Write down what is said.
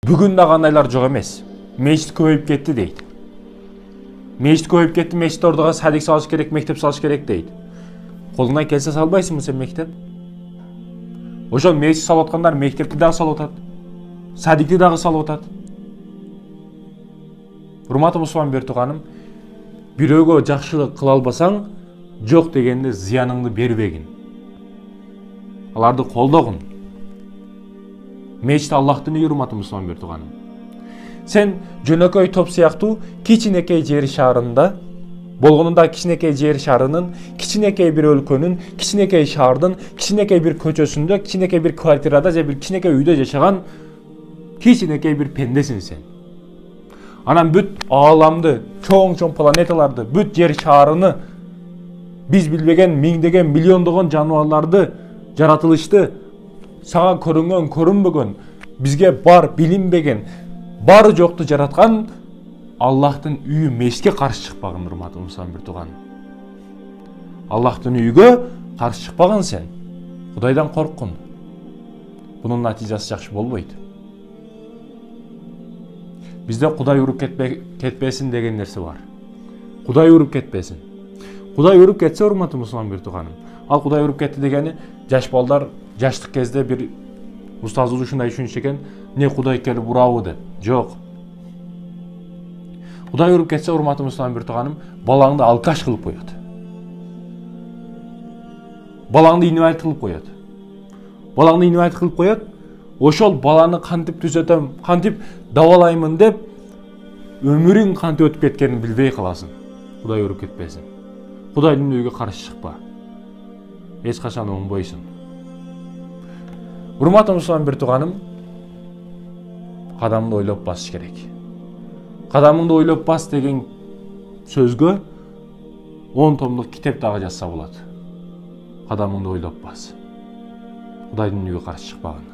Бүгін дағандайлар жоқ емес. Мешіт көбейіп кетті дейді. Мешіт көбейіп кетті, мешіт ордаға садик салыш керек, мектеп салыш керек дейді. Қолыңнан келсе салбайсың сен мектеп? Ошол мешіт салып отқандар мектепті дағы салып отады. Садикті дағы салып отады. Урматы мұсылман бертуғаным, бирөөгө жакшылык кыла албасаң, жок дегенде зыяныңды бербегин. Аларды колдогун. Мешіт Аллахтын үйү, урматы мұсылман бертуғаным. Сен жөнөкөй топ сыяктуу кичинекей жер шаарында, болгонунда кичинекей жер шаарынын, кичинекей бир өлкөнүн, кичинекей шаардын, кичинекей бир көчөсүндө, кичинекей бир квартирада же бир кичинекей үйдө жашаган кичинекей бир пендесиң сен. Анан бүт ааламды, чоң планеталарды, бүт жер шаарыны, биз билбеген миңдеген, миллиондогон жаныбарларды, жаратылышты, сага көрүнгөн, көрүнбөгөн, бизге бар билинбеген, бары жокту жараткан Аллахтын үйү мешитке каршы чыкпагын, урматы мұсылман бертуғаным. Аллахтын үйгө каршы чыкпагын сен. Кудайдан корккун. Бунун натыйжасы жакшы болбойт. Бизде Кудай уруп кетпесин деген нерсе бар. Кудай уруп кетпесин. Кудай уруп кетсе, урматы мұсылман бертуғаным. Ал Кудай уруп кетти дегени жаш балдар жаштык кезде бир устазы ушундай түшүнүш экен, не Кудай келип урабы деп. Жок. Кудай уруп кетсе, урматы мұсылман бертуғаным, балаңды алкаш кылып коет. Балаңды инвалид кылып коет. Балаңды инвалид кылып коет. Ошол баланы кантип түзөтөм, кантип давалаймын деп өмүрүң кантип өтүп кеткенин билбей каласың. Кудай уруп кетпесин. Кудайдын үйгө каршы чыкпа. Эч качан оңбойсуң. Урматы мұсылман бертуғаным, кадамыңды ойлоп басыш керек. Кадамыңды ойлоп бас деген сөзгө 10 томдук китеп дагы жазса болот. Кадамыңды ойлоп бас. Кудайдын үйгө каршы чыкпагын.